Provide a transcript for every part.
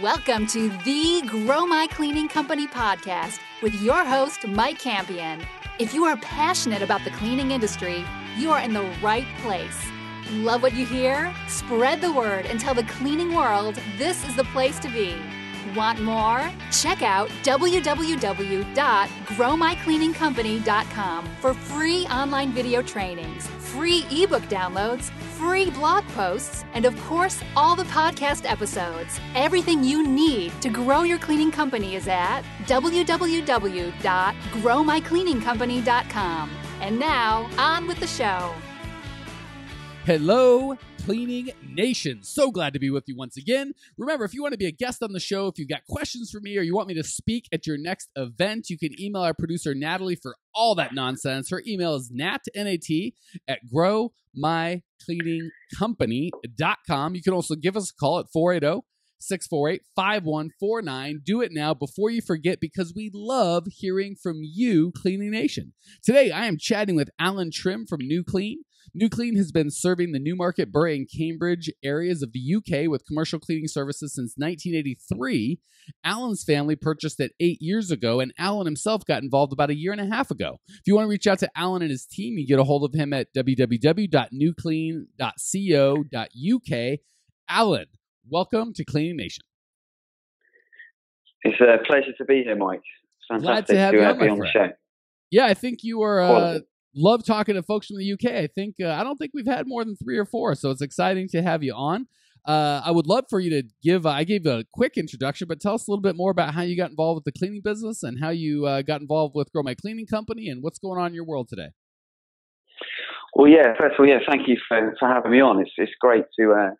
Welcome to the Grow My Cleaning Company podcast with your host, Mike Campion. If you are passionate about the cleaning industry, you are in the right place. Love what you hear? Spread the word and tell the cleaning world this is the place to be. Want more? Check out www.growmycleaningcompany.com for free online video trainings, free ebook downloads, free blog posts, and of course, all the podcast episodes. Everything you need to grow your cleaning company is at www.growmycleaningcompany.com. And now, on with the show. Hello, Cleaning Nation. So glad to be with you once again. Remember, if you want to be a guest on the show, if you've got questions for me, or you want me to speak at your next event, you can email our producer, Natalie, for all that nonsense. Her email is nat, at growmycleaningcompany.com. You can also give us a call at 480-648-5149. Do it now before you forget, because we love hearing from you, Cleaning Nation. Today, I am chatting with Alan Trim from New Clean. New Clean has been serving the Newmarket, Bury, and Cambridge areas of the UK with commercial cleaning services since 1983. Alan's family purchased it 8 years ago, and Alan himself got involved about a year and a half ago. If you want to reach out to Alan and his team, you get a hold of him at www.newclean.co.uk. Alan, welcome to Cleaning Nation. It's a pleasure to be here, Mike. It's fantastic Glad to have you on the show. Yeah, I think you are... love talking to folks from the UK. I don't think we've had more than 3 or 4, so it's exciting to have you on. I would love for you to give, I gave a quick introduction, but tell us a little bit more about how you got involved with the cleaning business and how you got involved with Grow My Cleaning Company and what's going on in your world today. Well, first of all, thank you for having me on. It's great to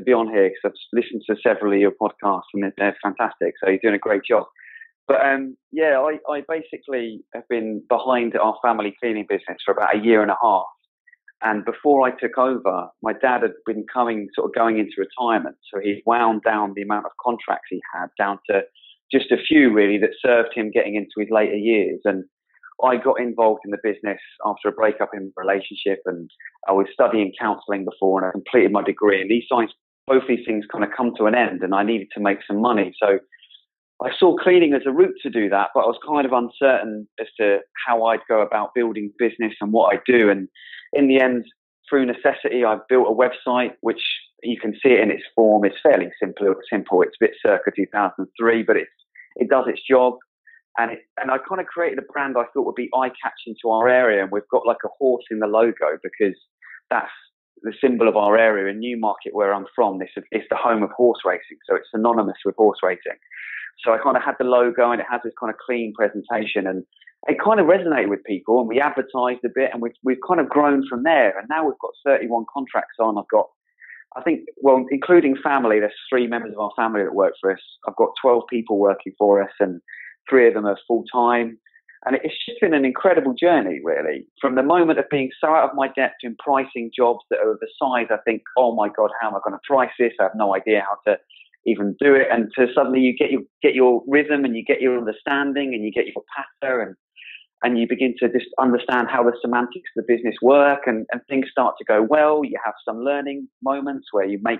be on here because I've listened to several of your podcasts and they're fantastic. So you're doing a great job. But I basically have been behind our family cleaning business for about a year and a half. And before I took over, my dad had been going into retirement. So he wound down the amount of contracts he had down to just a few really that served him getting into his later years. And I got involved in the business after a breakup in a relationship, and I was studying counselling before, and I completed my degree. And both these things kind of come to an end, and I needed to make some money. So I saw cleaning as a route to do that, but I was kind of uncertain as to how I'd go about building business and what I'd do. And in the end, through necessity, I built a website, which you can see it in its form. It's fairly simple. It's a bit circa 2003, but it does its job. And I kind of created a brand I thought would be eye-catching to our area. And we've got like a horse in the logo because that's the symbol of our area. In Newmarket, where I'm from, it's the home of horse racing. So it's synonymous with horse racing. So I kind of had the logo, and it has this kind of clean presentation, and it kind of resonated with people, and we advertised a bit, and we've kind of grown from there. And now we've got 31 contracts on. Including family, there's 3 members of our family that work for us. I've got 12 people working for us, and 3 of them are full-time. And it's just been an incredible journey, really. From the moment of being so out of my depth in pricing jobs that are of the size, I think, oh my God, how am I going to price this? I have no idea how to even do it, and to suddenly you get your rhythm, and you get your understanding, and you get your patter, and you begin to just understand how the semantics of the business work, and things start to go well. You have some learning moments where you make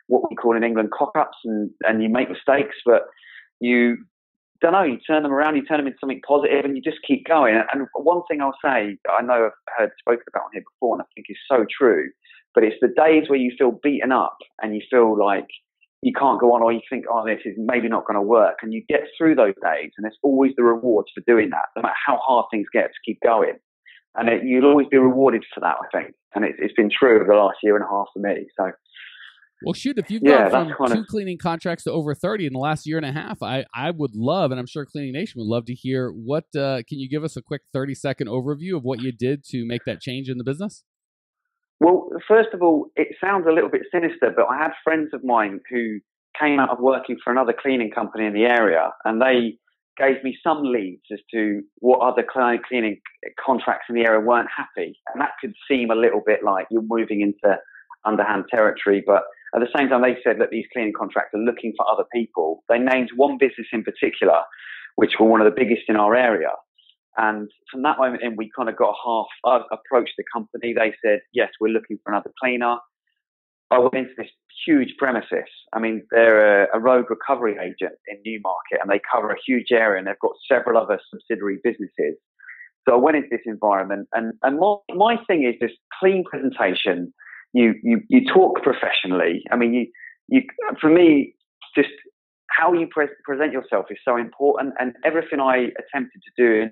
what we call in England cock-ups, and you make mistakes, but you you turn them around, you turn them into something positive, and you just keep going. And one thing I'll say, I know I've heard spoken about on here before, and I think is so true, but it's the days where you feel beaten up and you feel like you can't go on, or you think, oh, this is maybe not going to work. And you get through those days, and there's always the rewards for doing that, no matter how hard things get, to keep going. And you'll always be rewarded for that, I think. And it's been true over the last year and a half for me. So, well, shoot, if you've gone from 2 cleaning contracts to over 30 in the last year and a half, I would love, and I'm sure Cleaning Nation would love to hear what, can you give us a quick 30-second overview of what you did to make that change in the business? Well, first of all, it sounds a little bit sinister, but I had friends of mine who came out of working for another cleaning company in the area, and they gave me some leads as to what other cleaning contracts in the area weren't happy. And that could seem a little bit like you're moving into underhand territory, but at the same time, they said that these cleaning contracts are looking for other people. They named one business in particular, which were one of the biggest in our area. And from that moment in, we kind of got approached the company. They said, yes, we're looking for another cleaner. I went into this huge premises. I mean, they're a road recovery agent in Newmarket, and they cover a huge area, and they've got several other subsidiary businesses. So I went into this environment, and my thing is just clean presentation. You talk professionally. I mean, you for me, just how you present yourself is so important, and everything I attempted to do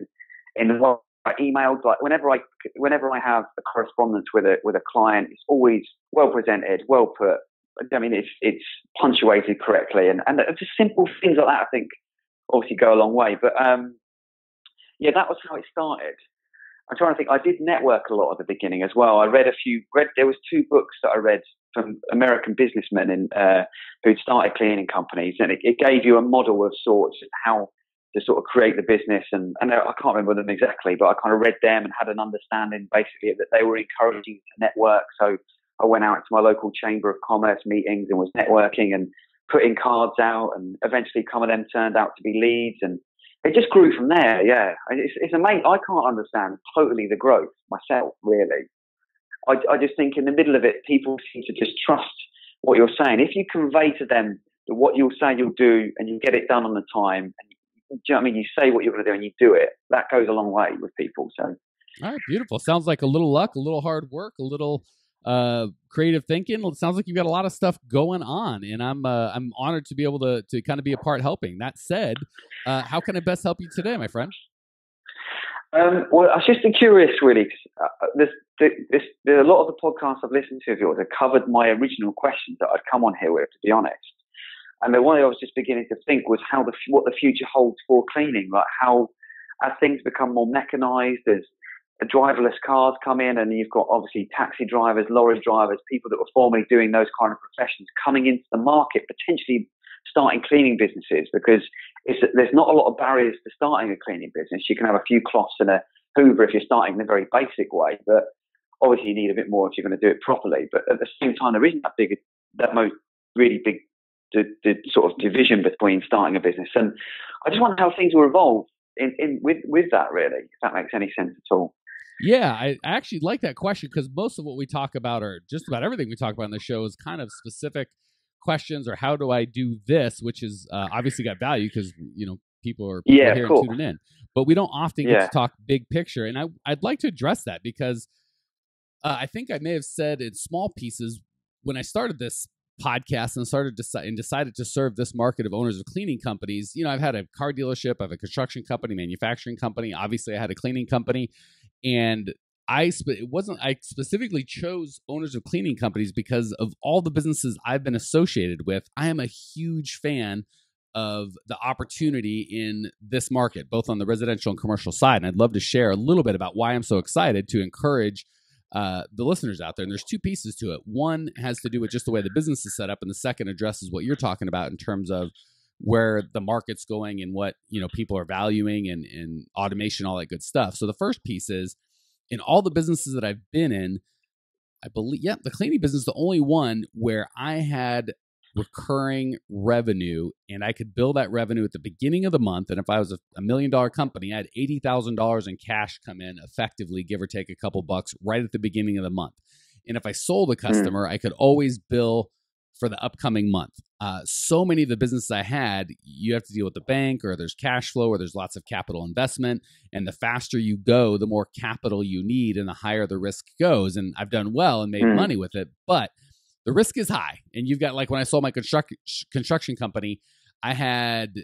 in the I emailed, like whenever I have a correspondence with a client, it's always well presented, well put. I mean, it's punctuated correctly, and just simple things like that, I think, obviously go a long way. But yeah, that was how it started. I'm trying to think. I did network a lot at the beginning as well. I read there was 2 books that I read from American businessmen who'd started cleaning companies, and it gave you a model of sorts of how to sort of create the business. And I can't remember them exactly, but I kind of read them and had an understanding basically that they were encouraging to network. So I went out to my local chamber of commerce meetings and was networking and putting cards out, and eventually some of them turned out to be leads, and it just grew from there. Yeah, it's amazing. I can't understand totally the growth myself, really. I just think in the middle of it, people seem to just trust what you're saying. If you convey to them that what you'll say you'll do, and you get it done on the time, and do you know what I mean? You say what you're going to do and you do it. That goes a long way with people. So, all right, beautiful. Sounds like a little luck, a little hard work, a little creative thinking. It sounds like you've got a lot of stuff going on, and I'm honored to be able to kind of be a part helping. That said, how can I best help you today, my friend? Well, I was just curious, really. There's a lot of the podcasts I've listened to of yours have covered my original questions that I'd come on here with, to be honest. And the one I was just beginning to think was what the future holds for cleaning, like how as things become more mechanized, as driverless cars come in, and you've got obviously taxi drivers, lorry drivers, people that were formerly doing those kind of professions coming into the market, potentially starting cleaning businesses, because there's not a lot of barriers to starting a cleaning business. You can have a few cloths and a Hoover if you're starting in a very basic way, but obviously you need a bit more if you're going to do it properly. But at the same time, there isn't that most really big the sort of division between starting a business. And I just wonder how things will evolve with that, really, if that makes any sense at all. Yeah, I actually like that question, because most of what we talk about, or just about everything we talk about in the show, is kind of specific questions, or how do I do this, which is obviously got value because, people are here and tuning in. But we don't often get to talk big picture. And I'd like to address that, because I think I may have said in small pieces when I started this podcast and decided to serve this market of owners of cleaning companies. I've had a car dealership, I have a construction company, manufacturing company. Obviously, I had a cleaning company, and I specifically chose owners of cleaning companies because of all the businesses I've been associated with. I am a huge fan of the opportunity in this market, both on the residential and commercial side. And I'd love to share a little bit about why I'm so excited to encourage the listeners out there. And there's 2 pieces to it. One has to do with just the way the business is set up, and the second addresses what you're talking about in terms of where the market's going and what people are valuing and automation, all that good stuff. So the first piece is, in all the businesses that I've been in, I believe, the cleaning business is the only one where I had recurring revenue, and I could bill that revenue at the beginning of the month. And if I was a $1 million company, I had $80,000 in cash come in effectively, give or take a couple bucks, right at the beginning of the month. And if I sold a customer, I could always bill for the upcoming month. So many of the businesses I had, you have to deal with the bank, or there's cash flow, or there's lots of capital investment. And the faster you go, the more capital you need, and the higher the risk goes. And I've done well and made money with it, but the risk is high. And you've got, like when I sold my construction company, I had,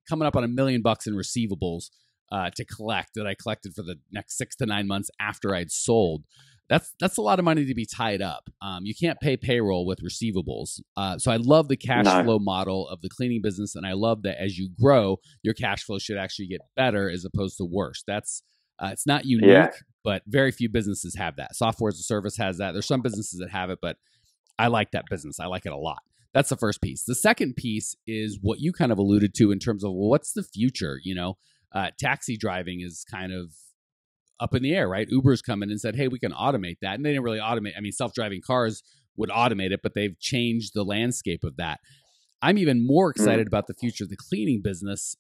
coming up on $1 million in receivables to collect, that I collected for the next 6 to 9 months after I'd sold. That's a lot of money to be tied up. You can't pay payroll with receivables. So I love the cash flow model of the cleaning business, and I love that as you grow, your cash flow should actually get better as opposed to worse. That's it's not unique, but very few businesses have that. Software as a service has that. There's some businesses that have it, but I like that business. I like it a lot. That's the first piece. The second piece is what you kind of alluded to in terms of, well, what's the future? Taxi driving is kind of up in the air, right? Uber's come in and said, hey, we can automate that. And they didn't really automate. I mean, self-driving cars would automate it, but they've changed the landscape of that. I'm even more excited about the future of the cleaning business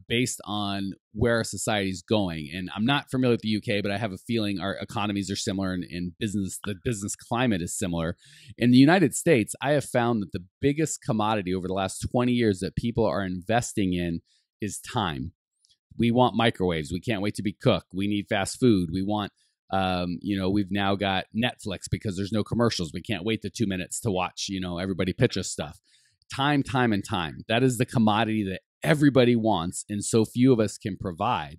based on where our society is going. And I'm not familiar with the UK, but I have a feeling our economies are similar and the business climate is similar. In the United States, I have found that the biggest commodity over the last 20 years that people are investing in is time. We want microwaves. We can't wait to be cooked. We need fast food. We want, we've now got Netflix because there's no commercials. We can't wait the 2 minutes to watch, everybody pitch us stuff. Time, and time. That is the commodity that everybody wants, and so few of us can provide.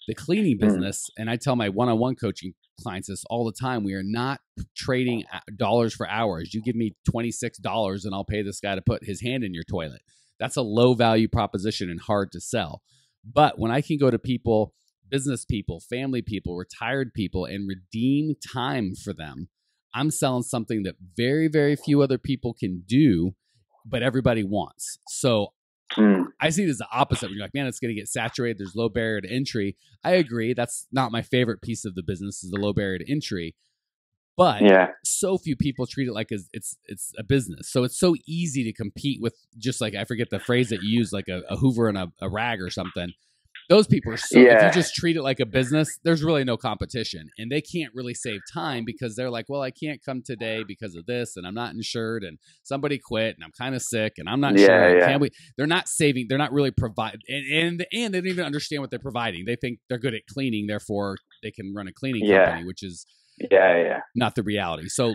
The cleaning business, and I tell my one-on-one coaching clients this all the time, we are not trading dollars for hours. You give me $26 and I'll pay this guy to put his hand in your toilet. That's a low value proposition and hard to sell. But when I can go to people, business people, family people, retired people, and redeem time for them, I'm selling something that very, very few other people can do, but everybody wants. So I see it as the opposite. When you're like, man, it's going to get saturated. There's low barrier to entry. I agree. That's not my favorite piece of the business, is the low barrier to entry. But so few people treat it like it's a business. So it's so easy to compete with, just like, I forget the phrase that you use, like a Hoover and a rag or something. Those people are so, if you just treat it like a business, there's really no competition. And they can't really save time because they're like, well, I can't come today because of this, and I'm not insured, and somebody quit, and I'm kind of sick, and I'm not sure. Can't we? They're not saving. They're not really providing. And they don't even understand what they're providing. They think they're good at cleaning, therefore they can run a cleaning company, which is not the reality. So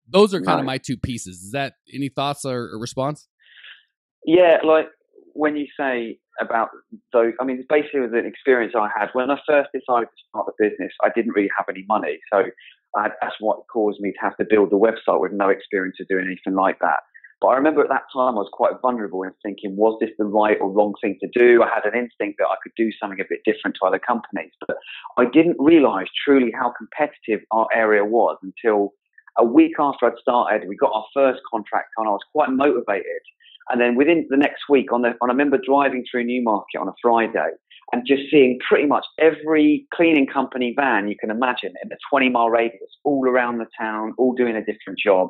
those are kind of my two pieces. Is that any thoughts or response? Yeah, like when you say about those, I mean, basically it was an experience I had when I first decided to start the business. I didn't really have any money, so that's what caused me to have to build the website with no experience of doing anything like that. But I remember at that time I was quite vulnerable in thinking, was this the right or wrong thing to do? I had an instinct that I could do something a bit different to other companies, but I didn't realize truly how competitive our area was until a week after I'd started. We got our first contract on. I was quite motivated. And then within the next week, I remember driving through Newmarket on a Friday and just seeing pretty much every cleaning company van you can imagine in a 20-mile radius, all around the town, all doing a different job.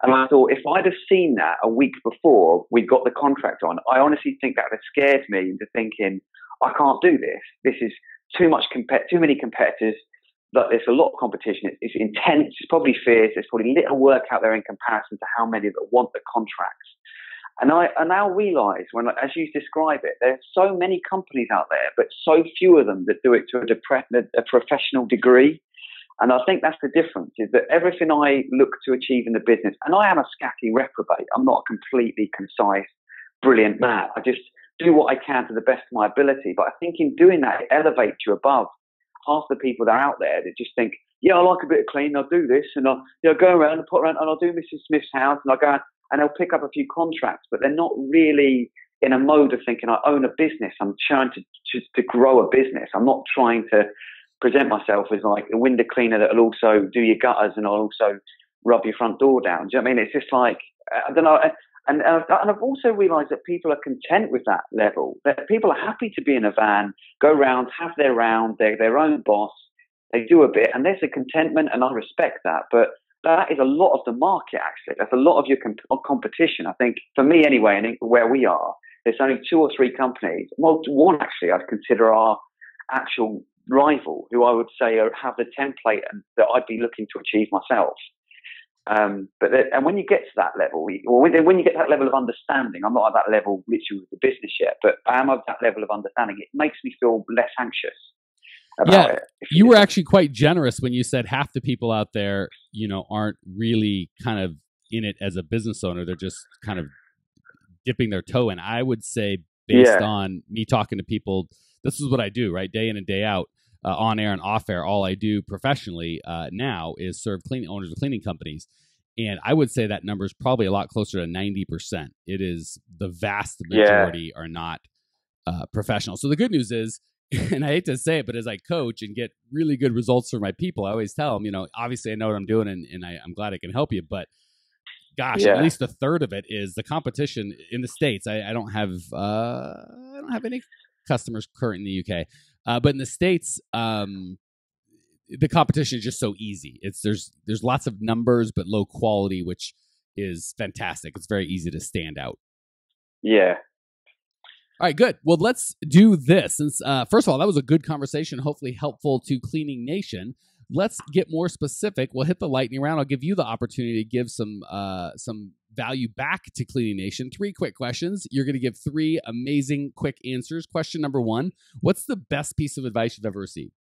And I thought, if I'd have seen that a week before we got the contract on, I honestly think that would have scared me into thinking, I can't do this. This is too many competitors. But there's a lot of competition. It's intense. It's probably fierce. There's probably little work out there in comparison to how many that want the contracts. And I now realise, as you describe it, there's so many companies out there, but so few of them that do it to a professional degree. And I think that's the difference, is that everything I look to achieve in the business, and I am a scatty reprobate. I'm not a completely concise, brilliant man. I just do what I can to the best of my ability. But I think in doing that, it elevates you above half the people that are out there that just think, yeah, I like a bit of cleaning, I'll do this, and I'll go around and put around, and I'll do Mrs. Smith's house, and I'll go out, and they'll pick up a few contracts, but they're not really in a mode of thinking, I own a business. I'm trying to grow a business. I'm not trying to present myself as like a window cleaner that will also do your gutters and I'll also rub your front door down. Do you know what I mean? It's just like, I don't know. And I've also realised that people are content with that level. That people are happy to be in a van, go around, have their round, they're their own boss, they do a bit, and there's a contentment, and I respect that. But that is a lot of the market, actually. That's a lot of your competition. I think, for me anyway, and where we are, there's only 2 or 3 companies. Well, one actually I'd consider our actual rival, who I would say have the template that I'd be looking to achieve myself. And when you get to that level, or when you get to that level of understanding, I'm not at that level literally with the business yet, but I am at that level of understanding. It makes me feel less anxious about it. You were actually quite generous when you said half the people out there, aren't really kind of in it as a business owner. They're just kind of dipping their toe in. I would say, based on me talking to people, this is what I do, right? Day in and day out, on air and off air. All I do professionally now is serve owners of cleaning companies. And I would say that number is probably a lot closer to 90%. It is, the vast majority are not professional. So the good news is, and I hate to say it, but as I coach and get really good results for my people, I always tell them, obviously I know what I'm doing, and I'm glad I can help you. But gosh, at least a third of it is the competition in the States. I don't have any customers current in the UK, but in the States, the competition is just so easy. There's lots of numbers, but low quality, which is fantastic. It's very easy to stand out. Yeah. All right, good. Well, let's do this. Since first of all, that was a good conversation, hopefully helpful to Cleaning Nation. Let's get more specific. We'll hit the lightning round. I'll give you the opportunity to give some value back to Cleaning Nation. 3 quick questions. You're going to give 3 amazing quick answers. Question number 1, what's the best piece of advice you've ever received?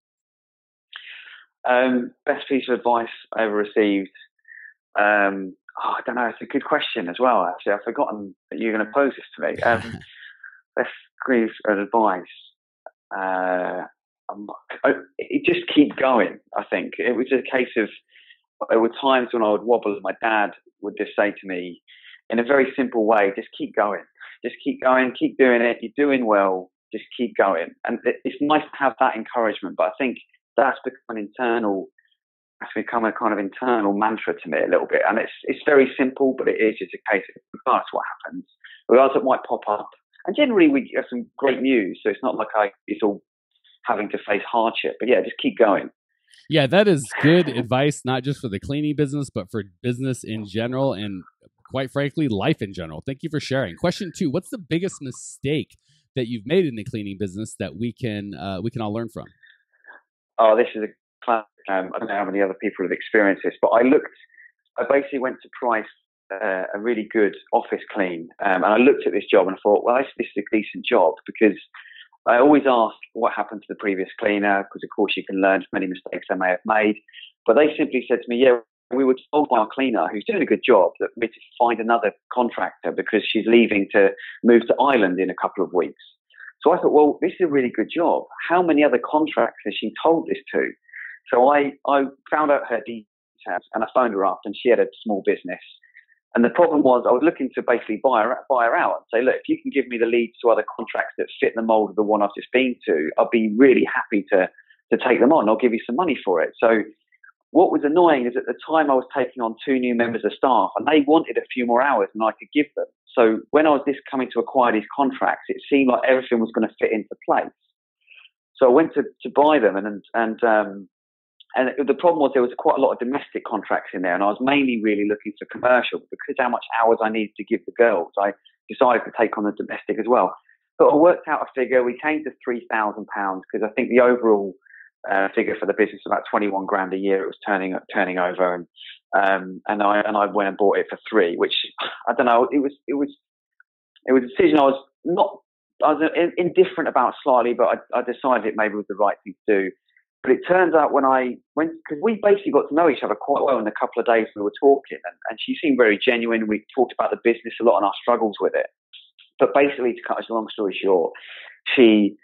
Best piece of advice I ever received. I don't know. It's a good question as well, actually. I've forgotten that you're going to pose this to me. Best piece of advice. It just keep going, I think. It was a case of, there were times when I would wobble and my dad would just say to me in a very simple way, just keep going. Just keep going, keep doing it. You're doing well. Just keep going. And it's nice to have that encouragement, but I think that's become a kind of internal mantra to me a little bit. And it's very simple, but it is just a case of regardless what happens, regardless what might pop up. And generally we get some great news, so it's not like it's all having to face hardship. But yeah, just keep going. Yeah, that is good advice, not just for the cleaning business, but for business in general and quite frankly, life in general. Thank you for sharing. Question 2, what's the biggest mistake that you've made in the cleaning business that we can all learn from? Oh, this is a classic. I don't know how many other people have experienced this, but I basically went to price a really good office clean. And I looked at this job and I thought, well, this is a decent job, because I always ask what happened to the previous cleaner, because of course you can learn from any mistakes they may have made. But they simply said to me, yeah, we were told by our cleaner, who's doing a good job, that we need to find another contractor because she's leaving to move to Ireland in a couple of weeks. So I thought, well, this is a really good job. How many other contractors has she told this to? So I found out her details and I phoned her up, and she had a small business. And the problem was I was looking to basically buy her out and say, look, if you can give me the leads to other contracts that fit the mold of the one I've just been to, I'll be really happy to take them on. I'll give you some money for it. So what was annoying is at the time I was taking on 2 new members of staff, and they wanted a few more hours than I could give them. So when I was coming to acquire these contracts, it seemed like everything was going to fit into place. So I went to buy them, and the problem was there was quite a lot of domestic contracts in there, and I was mainly really looking for commercial, because how much hours I needed to give the girls, I decided to take on the domestic as well. But I worked out a figure. We came to £3,000 because I think the overall figure for the business was about 21 grand a year. It was turning over, and I went and bought it for 3, which I don't know. It was a decision I was indifferent about slightly, but I decided it maybe was the right thing to do. But it turns out because we basically got to know each other quite well in a couple of days we were talking, and she seemed very genuine. We talked about the business a lot and our struggles with it. But basically, to cut a long story short, she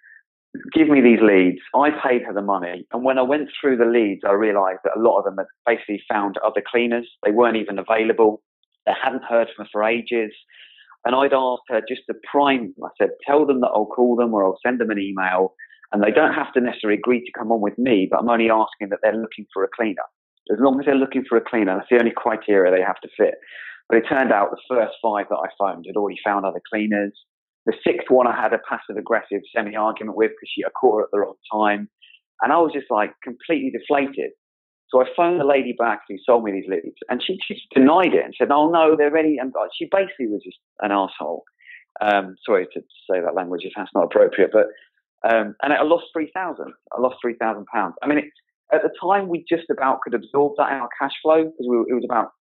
gave me these leads. I paid her the money. And when I went through the leads, I realized that a lot of them had basically found other cleaners. They weren't even available. They hadn't heard from her for ages. And I'd asked her just to prime them. I said, tell them that I'll call them or I'll send them an email. And they don't have to necessarily agree to come on with me, but I'm only asking that they're looking for a cleaner. As long as they're looking for a cleaner, that's the only criteria they have to fit. But it turned out the first 5 that I phoned had already found other cleaners. The 6th one I had a passive-aggressive semi-argument with because I caught her at the wrong time. And I was just like completely deflated. So I phoned the lady back who sold me these leads, and she denied it and said, oh, no, they're ready. And she basically was just an asshole. Sorry to say that language if that's not appropriate, but and I lost £3,000. I lost £3,000. I mean, at the time we just about could absorb that in our cash flow because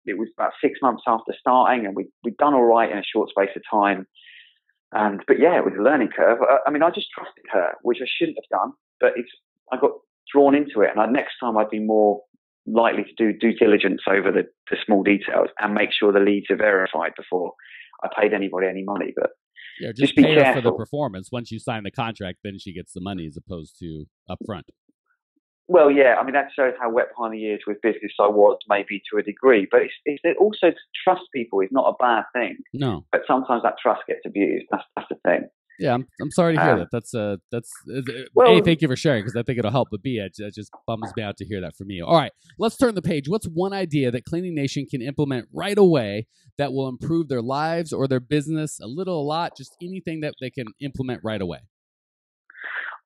it was about 6 months after starting, and we'd done all right in a short space of time. But yeah, it was a learning curve. I mean, I just trusted her, which I shouldn't have done, but I got drawn into it. And next time I'd be more likely to do due diligence over the small details and make sure the leads are verified before I paid anybody any money. But yeah, just be pay careful. her for the performance. Once you sign the contract, then she gets the money as opposed to upfront. Well, yeah, I mean, that shows how wet behind the ears with business I was, maybe to a degree. But it's also to trust people is not a bad thing. No. But sometimes that trust gets abused. That's the thing. Yeah, I'm sorry to hear that. That's well, A, thank you for sharing because I think it'll help. But B, it just bums me out to hear that from you. All right, let's turn the page. What's one idea that Cleaning Nation can implement right away that will improve their lives or their business a little, a lot, just anything that they can implement right away?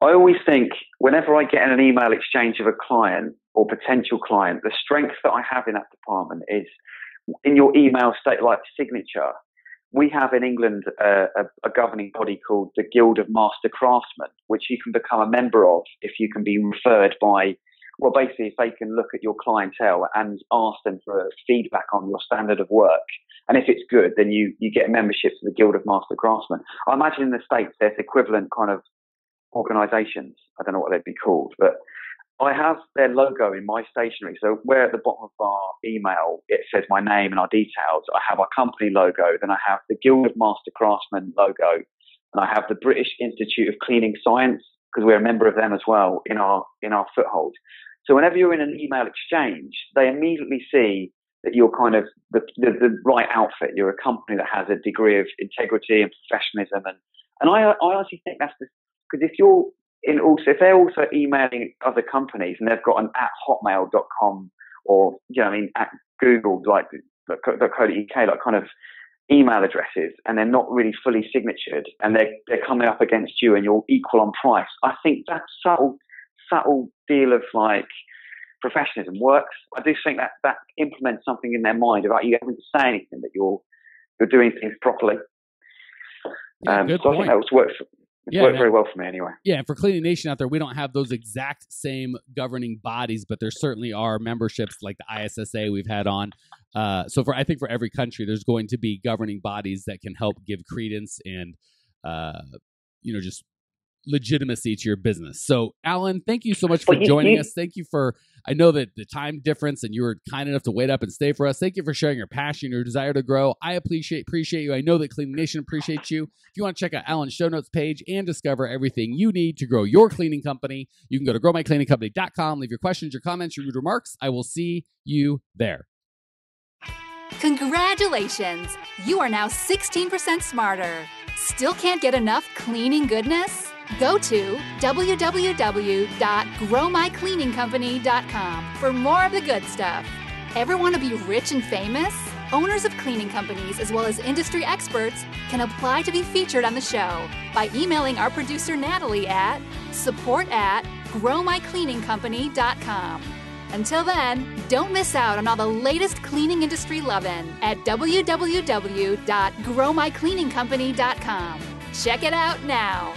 I always think whenever I get in an email exchange with a client or potential client, the strength that I have in that department is in your email state like signature. we have in England a governing body called the Guild of Master Craftsmen, which you can become a member of if you can be referred by, well, basically if they can look at your clientele and ask them for feedback on your standard of work. And if it's good, then you get a membership to the Guild of Master Craftsmen. I imagine in the States there's equivalent kind of organizations. I don't know what they'd be called, but I have their logo in my stationery. So where at the bottom of our email, it says my name and our details, I have our company logo, then I have the Guild of Master Craftsmen logo, and I have the British Institute of Cleaning Science, because we're a member of them as well in our foothold. So whenever you're in an email exchange, they immediately see that you're kind of the right outfit. You're a company that has a degree of integrity and professionalism. And I honestly think that's because if they're also emailing other companies and they've got an @hotmail.com or, at Google, like .co.uk, like kind of email addresses, and they're not really fully signatured and they're coming up against you and you're equal on price, I think that subtle deal of like professionalism works. I do think that implements something in their mind about you having to say anything, that you're doing things properly. Yeah, good point. I think that works very well for me anyway. Yeah, and for Cleaning Nation out there, we don't have those exact same governing bodies, but there certainly are memberships like the ISSA we've had on. So I think for every country, there's going to be governing bodies that can help give credence and, just legitimacy to your business. So, Alan, thank you so much for joining us. Thank you for, I know that the time difference and you were kind enough to wait up and stay for us. Thank you for sharing your passion, your desire to grow. I appreciate you. I know that Cleaning Nation appreciates you. If you want to check out Alan's show notes page and discover everything you need to grow your cleaning company, you can go to growmycleaningcompany.com. Leave your questions, your comments, your rude remarks. I will see you there. Congratulations! You are now 16% smarter. Still can't get enough cleaning goodness? Go to www.growmycleaningcompany.com for more of the good stuff. Ever want to be rich and famous? Owners of cleaning companies as well as industry experts can apply to be featured on the show by emailing our producer Natalie at support@growmycleaningcompany.com. Until then, don't miss out on all the latest cleaning industry lovin' at www.growmycleaningcompany.com. Check it out now.